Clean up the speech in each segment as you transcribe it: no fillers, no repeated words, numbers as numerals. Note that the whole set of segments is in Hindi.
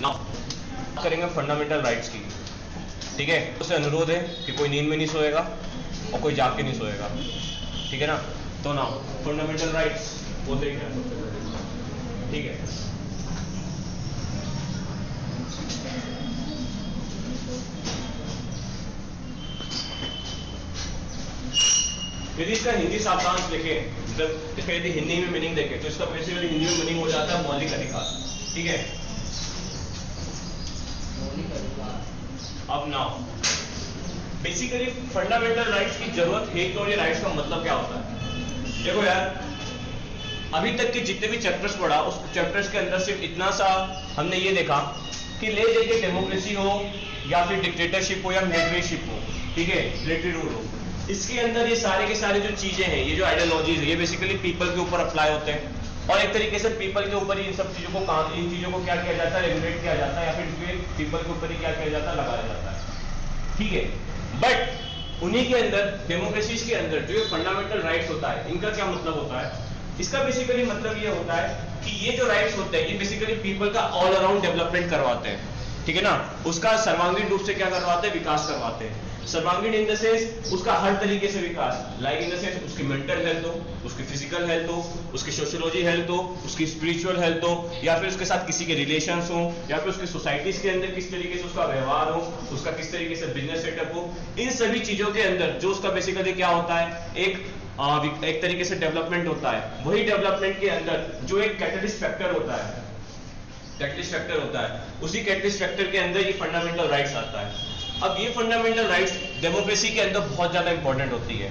नाउ करेंगे फंडामेंटल राइट्स की, ठीक है। उससे अनुरोध है कि कोई नींद में नहीं सोएगा और कोई जाग के नहीं सोएगा, ठीक है ना। तो ना फंडामेंटल राइट्स वो देखना है सबसे पहले, ठीक है। यदि इसका हिंदी शब्दांश देखें, मतलब इसका यदि हिंदी में मीनिंग देखें तो इसका बेसिकली हिंदी में मीनिंग हो जाता है मौलिक अधिकार, ठीक है। अब नाउ बेसिकली फंडामेंटल राइट्स की जरूरत है तो ये राइट्स का मतलब क्या होता है। देखो यार, अभी तक के जितने भी चैप्टर्स पढ़ा उस चैप्टर्स के अंदर सिर्फ इतना सा हमने ये देखा कि ले देके डेमोक्रेसी हो या फिर डिक्टेटरशिप हो या मिलिट्रीशिप हो, ठीक है, मिलिट्री रूल हो, इसके अंदर ये सारे के सारे जो चीजें हैं, ये जो आइडियोलॉजीज है, ये बेसिकली पीपल के ऊपर अप्लाई होते हैं और एक तरीके से पीपल के ऊपर ही इन सब चीजों को इन चीजों को क्या किया जाता है, रेगुलेट किया जाता है या फिर पीपल के ऊपर ही क्या किया जाता है, लगाया जाता है, ठीक है। बट उन्हीं के अंदर डेमोक्रेसीज के अंदर जो ये फंडामेंटल राइट्स होता है, इनका क्या मतलब होता है। इसका बेसिकली मतलब ये होता है कि ये जो राइट्स होते हैं ये बेसिकली पीपल का ऑल अराउंड डेवलपमेंट करवाते हैं, ठीक है ना। उसका सर्वांगीण रूप से क्या करवाते हैं, विकास करवाते हैं। सर्वांगीण इन द सेंस उसका हर तरीके से विकास, लाइक इन द सेंस उसकी मेंटल हेल्थ हो, उसकी फिजिकल हेल्थ हो, उसकी सोशियोलॉजी हेल्थ हो, उसकी स्पिरिचुअल हेल्थ हो, या फिर उसके साथ किसी के रिलेशंस हो, या फिर उसकी सोसाइटीज के अंदर किस तरीके से उसका व्यवहार हो, उसका किस तरीके से बिजनेस सेटअप हो, इन सभी चीजों के अंदर जो उसका बेसिकली क्या होता है, एक तरीके से डेवलपमेंट होता है। वही डेवलपमेंट के अंदर जो एक कैटलिस्ट फैक्टर होता है, कैटलिस्ट फैक्टर होता है, उसी कैटलिस्ट फैक्टर के अंदर ये फंडामेंटल राइट्स आता है। अब ये फंडामेंटल राइट्स डेमोक्रेसी के अंदर बहुत ज्यादा इंपॉर्टेंट होती है,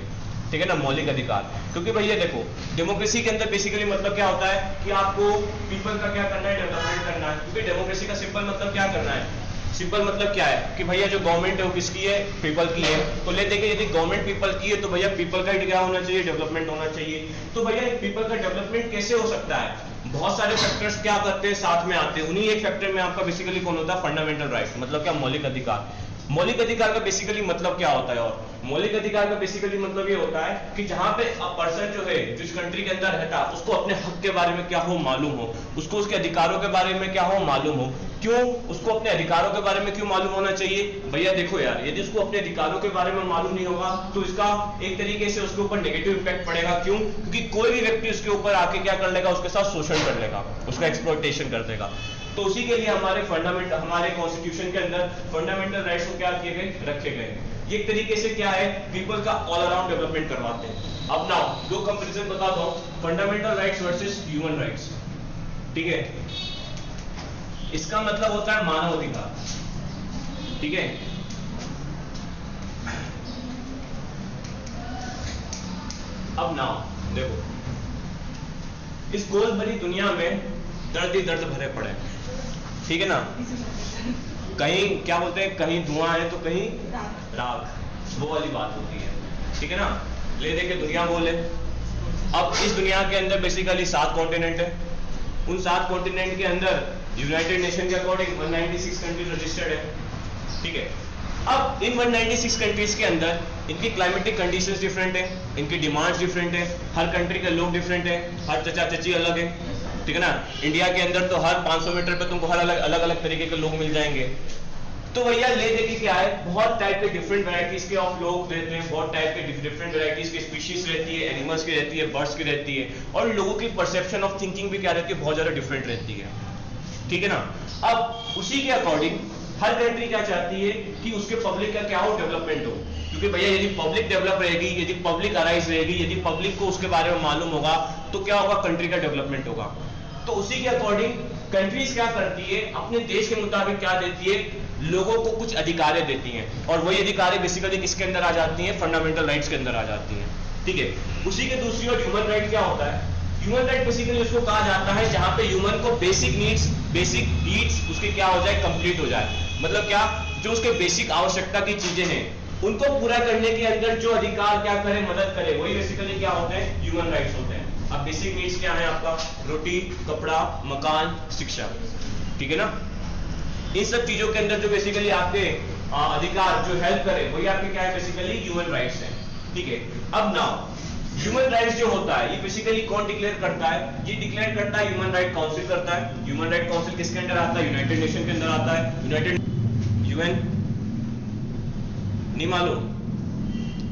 ठीक है ना, मौलिक अधिकार। क्योंकि भैया देखो, डेमोक्रेसी के अंदर बेसिकली मतलब क्या होता है कि आपको पीपल का क्या करना है, डेवलपमेंट करना है। क्योंकि डेमोक्रेसी का सिंपल मतलब क्या करना है, सिंपल मतलब क्या है कि भैया जो गवर्नमेंट है वो किसकी है, पीपल की है। तो ले देखिए, यदि गवर्नमेंट पीपल की है तो भैया पीपल का ही क्या होना चाहिए, डेवलपमेंट होना चाहिए। तो भैया पीपल का डेवलपमेंट कैसे हो सकता है, बहुत सारे फैक्टर्स क्या करते हैं, साथ में आते हैं। उन्हीं एक फैक्टर में आपका बेसिकली कौन होता है, फंडामेंटल राइट, मतलब क्या, मौलिक अधिकार। मौलिक अधिकार का बेसिकली मतलब क्या होता है, और मौलिक अधिकार का बेसिकली मतलब ये होता है कि जहां पे पर्सन जो है जिस कंट्री के अंदर रहता है उसको अपने हक के बारे में क्या हो, मालूम हो, उसको उसके अधिकारों के बारे में क्या हो, मालूम हो। क्यों उसको अपने अधिकारों के बारे में क्यों मालूम होना चाहिए भैया, देखो यार, यदि उसको अपने अधिकारों के बारे में मालूम नहीं होगा तो इसका एक तरीके से उसके ऊपर नेगेटिव इंपैक्ट पड़ेगा। क्यों, क्योंकि कोई भी व्यक्ति उसके ऊपर आके क्या कर लेगा, उसके साथ शोषण कर लेगा, उसका एक्सप्लॉयटेशन कर देगा। तो उसी के लिए हमारे कॉन्स्टिट्यूशन के अंदर फंडामेंटल राइट्स को क्या किए गए, रखे गए। ये एक तरीके से क्या है, पीपल का ऑल अराउंड डेवलपमेंट करवाते हैं। अब नाउ दो कंपैरिजन बता दो, fundamental rights versus human rights, ठीक है। इसका मतलब होता है मानव अधिकार, ठीक है। अब नाउ देखो, इस गोल भरी दुनिया में दर्द ही दर्द भरे पड़े, ठीक है ना। कहीं क्या बोलते हैं, कहीं धुआं है तो कहीं राख, वो वाली बात होती है, ठीक है ना। ले देके दुनिया बोले। अब इस दुनिया के अंदर बेसिकली 7 कॉन्टिनेंट है। उन 7 कॉन्टिनेंट के अंदर यूनाइटेड नेशन के अकॉर्डिंग 196 कंट्रीज रजिस्टर्ड है, ठीक है। अब इन 196 कंट्रीज के अंदर इनकी क्लाइमेटिक कंडीशंस डिफरेंट है, इनकी डिमांड्स डिफरेंट है, हर कंट्री के लोग डिफरेंट है, हर चचा चची अलग है, ठीक है ना। इंडिया के अंदर तो हर 500 मीटर पे तुमको हर अलग अलग तरीके के लोग मिल जाएंगे। तो भैया ले देखिए क्या है, बहुत टाइप के डिफरेंट वैरायटीज के ऑफ लोग रहते हैं, बहुत टाइप के डिफरेंट वैरायटीज की स्पीशीज रहती है, एनिमल्स की रहती है, बर्ड्स की रहती है, और लोगों की परसेप्शन ऑफ थिंकिंग भी क्या रहती है, बहुत ज्यादा डिफरेंट रहती है, ठीक है ना। अब उसी के अकॉर्डिंग हर कंट्री क्या चाहती है कि उसके पब्लिक का क्या हो, डेवलपमेंट हो। क्योंकि भैया यदि पब्लिक डेवलप रहेगी, यदि पब्लिक अराइज रहेगी, यदि पब्लिक को उसके बारे में मालूम होगा तो क्या होगा, कंट्री का डेवलपमेंट होगा। तो उसी के अकॉर्डिंग कंट्रीज क्या करती है, अपने देश के मुताबिक क्या देती है, लोगों को कुछ अधिकारें देती हैं, और वही अधिकारें बेसिकली किसके अंदर आ जाती हैं, फंडामेंटल राइट्स के अंदर आ जाती हैं, ठीक है। उसी के दूसरी ओर ह्यूमन राइट क्या होता है, ह्यूमन राइट बेसिकली उसको कहा जाता है जहां पे ह्यूमन को बेसिक नीड्स उसके क्या हो जाए, कंप्लीट हो जाए। मतलब क्या, जो उसके बेसिक आवश्यकता की चीजें हैं उनको पूरा करने के अंदर जो अधिकार क्या करे, मदद करे, वही बेसिकली क्या होते हैं, ह्यूमन राइट्स होते हैं। अब बेसिक नीड्स क्या है आपका, रोटी, कपड़ा, मकान, शिक्षा, ठीक है ना। इन सब चीजों के अंदर जो बेसिकली आपके अधिकार जो हेल्प करे वही आपके क्या है, बेसिकली ह्यूमन राइट्स हैं, ठीक है। अब नाउ ह्यूमन राइट्स जो होता है ये बेसिकली कौन डिक्लेयर करता है? ये डिक्लेयर करता है ह्यूमन राइट काउंसिल करता है। ह्यूमन राइट काउंसिल किसके अंदर आता है? यूनाइटेड नेशन के अंदर आता है। यूनाइटेड यूएन नहीं मालूम?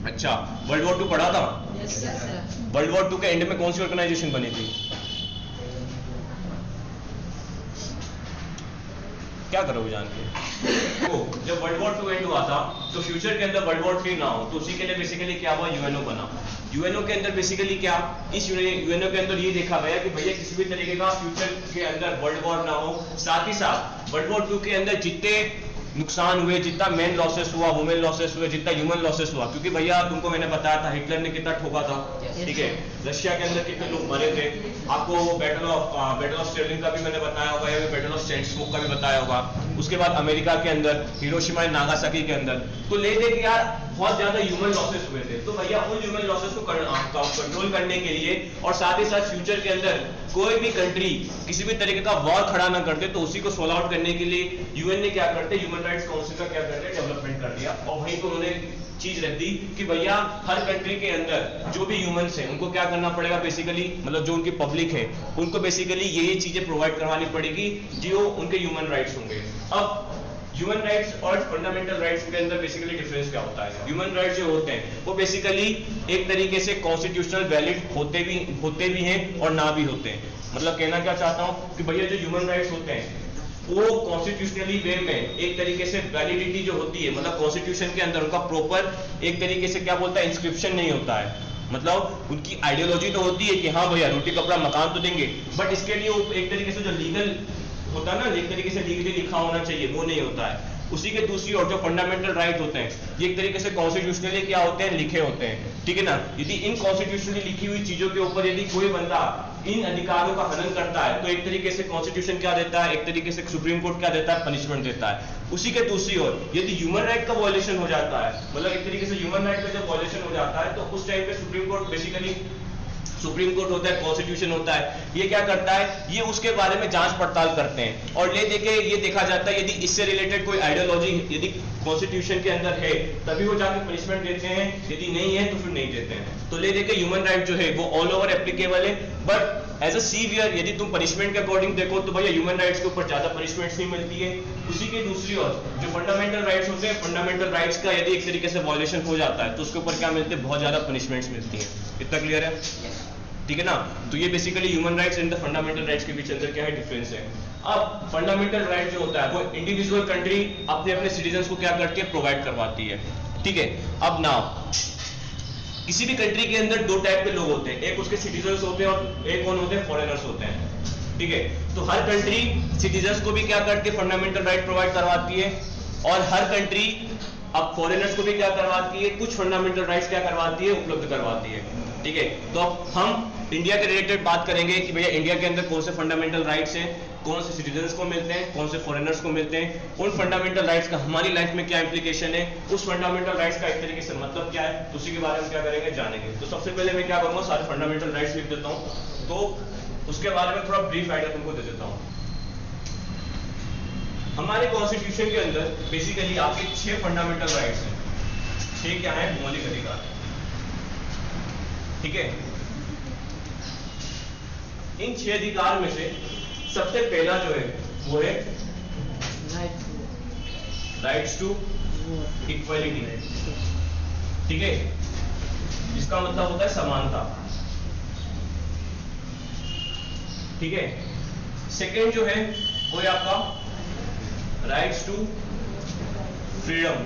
अच्छा, वर्ल्ड वॉर 2 पढ़ा था? वर्ल्ड वॉर 2 के एंड में कौन सी ऑर्गेनाइजेशन बनी थी? क्या करोगे जान के? तो जब वर्ल्ड वॉर 2 एंड हुआ था तो फ्यूचर के अंदर वर्ल्ड वॉर 3 ना हो, तो उसी के लिए बेसिकली क्या हुआ? यूएनओ बना। यूएनओ के अंदर बेसिकली क्या, इस यूएनओ के अंदर ये देखा गया कि भैया किसी भी तरीके का फ्यूचर के अंदर वर्ल्ड वॉर ना हो। साथ ही साथ वर्ल्ड वॉर 2 के अंदर जितने नुकसान हुए, जितना मैन लॉसेस हुआ, वुमेन लॉसेस हुए, जितना ह्यूमन लॉसेस हुआ, क्योंकि भैया तुमको मैंने बताया था हिटलर ने कितना ठोका था, ठीक है? रशिया के अंदर कितने लोग मरे थे, आपको बैटल ऑफ स्टर्लिंग का भी मैंने बताया होगा, या बैटल ऑफ सेंट स्मोक का भी बताया होगा। उसके बाद अमेरिका के अंदर हिरोशिमा एंड नागासाकी के अंदर, तो ले दे कि यार बहुत ज्यादा ह्यूमन लॉसेस हुए थे। तो भैया उन ह्यूमन लॉसेस को कंट्रोल करने के लिए और साथ ही साथ फ्यूचर के अंदर कोई भी कंट्री किसी भी तरीके का वॉर खड़ा ना करते, तो उसी को सोल्व आउट करने के लिए यूएन ने क्या करते, ह्यूमन राइट्स काउंसिल का क्या करते, डेवलपमेंट कर दिया। और वहीं पर उन्होंने चीज रख दी कि भैया हर कंट्री के अंदर जो भी ह्यूमंस हैं उनको क्या करना पड़ेगा, बेसिकली मतलब जो उनकी पब्लिक है उनको बेसिकली ये चीजें प्रोवाइड करवानी पड़ेगी जो उनके ह्यूमन राइट्स होंगे। अब ह्यूमन राइट्स और फंडामेंटल राइट्स के अंदर बेसिकली डिफरेंस क्या होता है? ह्यूमन राइट्स जो होते हैं वो बेसिकली एक तरीके से कॉन्स्टिट्यूशनल वैलिड होते भी हैं और ना भी होते हैं। मतलब कहना क्या चाहता हूं कि भैया जो ह्यूमन राइट्स होते हैं वो कॉन्स्टिट्यूशनली वे में एक तरीके से वैलिडिटी जो होती है, मतलब कॉन्स्टिट्यूशन के अंदर उनका प्रॉपर एक तरीके से क्या बोलता है, इंस्क्रिप्शन नहीं होता है। मतलब उनकी आइडियोलॉजी तो होती है कि हाँ भैया रोटी कपड़ा मकान तो देंगे, बट इसके लिए वो एक तरीके से जो लीगल होता है ना, एक तरीके से लीगली लिखा होना चाहिए, वो नहीं होता है। उसी के दूसरी ओर जो फंडामेंटल राइट होते हैं ये एक तरीके से कॉन्स्टिट्यूशनली क्या होते हैं, लिखे होते हैं, ठीक है ना। यदि इन कॉन्स्टिट्यूशनली लिखी हुई चीजों के ऊपर यदि कोई बंदा इन अधिकारों का हनन करता है तो एक तरीके से कॉन्स्टिट्यूशन क्या देता है, एक तरीके से सुप्रीम कोर्ट क्या देता है, पनिशमेंट देता है। उसी के दूसरी ओर यदि ह्यूमन राइट का वॉयलेशन हो जाता है, मतलब एक तरीके से ह्यूमन राइट का जब वॉयलेशन हो जाता है तो उस टाइम पे supreme court basically supreme court होता है, कॉन्स्टिट्यूशन होता है, ये क्या करता है, ये उसके बारे में जांच पड़ताल करते हैं और ले देके ये देखा जाता है यदि इससे रिलेटेड कोई आइडियोलॉजी यदि कॉन्स्टिट्यूशन के अंदर है तभी वो जाके पनिशमेंट देते हैं, यदि नहीं है तो फिर नहीं देते हैं। तो ले देके ह्यूमन राइट जो है वो ऑल ओवर एप्लीकेबल है, बट एज अ सीवियर यदि तुम पनिशमेंट के अकॉर्डिंग देखो तो भैया ह्यूमन राइट्स के ऊपर ज्यादा पनिशमेंट्स नहीं मिलती है। उसी के दूसरी ओर जो फंडामेंटल राइट्स होते हैं, फंडामेंटल राइट्स का यदि एक तरीके से वॉयलेशन हो जाता है तो उसके ऊपर क्या मिलते हैं, बहुत ज्यादा पनिशमेंट्स मिलती है। इतना क्लियर है, ठीक है ना। तो ये basically human rights and the fundamental rights के बीच अंदर क्या है, डिफरेंस है। अब फंडामेंटल राइट जो होता है वो इंडिविजुअल कंट्री अपने अपने सिटीजन्स को क्या करती है, प्रोवाइड करवाती है, ठीक है। अब नाउ किसी भी कंट्री के अंदर दो टाइप के लोग होते हैं, एक उसके सिटीजन्स होते हैं और एक कौन होते हैं, फॉरेनर्स होते हैं, ठीक है। तो हर कंट्री सिटीजन्स को भी क्या करती है, फंडामेंटल राइट प्रोवाइड करवाती है, और हर कंट्री अब फॉरेनर्स को भी क्या करवाती है, कुछ फंडामेंटल राइट्स क्या करवाती है, उपलब्ध करवाती है, ठीक है। तो अब हम इंडिया के रिलेटेड बात करेंगे कि भैया इंडिया के अंदर कौन से फंडामेंटल राइट्स हैं, कौन से सिटीजन्स को मिलते हैं, कौन से फॉरेनर्स को मिलते हैं, उन फंडामेंटल राइट्स का हमारी लाइफ में क्या इंप्लीकेशन है, उस फंडामेंटल राइट्स का एक तरीके से मतलब क्या है, उसी के बारे में क्या करेंगे, जानेंगे। तो सबसे पहले मैं क्या करूंगा, सारे फंडामेंटल राइट्स लिख देता हूं, तो उसके बारे में थोड़ा ब्रीफ आइडिया तुमको दे देता हूं। हमारे कॉन्स्टिट्यूशन के अंदर बेसिकली आपके 6 फंडामेंटल राइट्स हैं। 6 क्या है, मौलिक अधिकार, ठीक है। इन 6 अधिकार में से सबसे पहला जो है वो है राइट्स टू इक्वलिटी, ठीक है। इसका मतलब होता है समानता, ठीक है। सेकेंड जो है वो है आपका राइट्स टू फ्रीडम,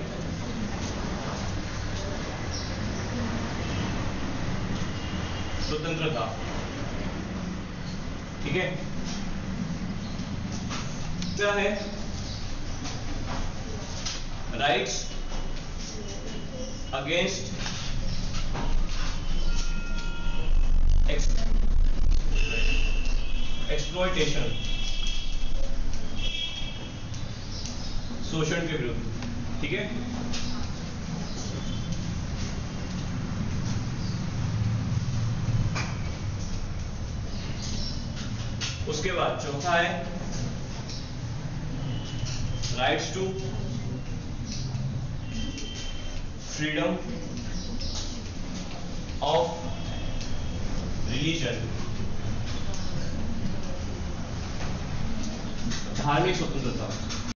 स्वतंत्रता, ठीक है। क्या है, राइट्स अगेंस्ट एक्सप्लॉयटेशन, शोषण के विरुद्ध, ठीक है। उसके बाद चौथा है rights to freedom of religion, धार्मिक स्वतंत्रता,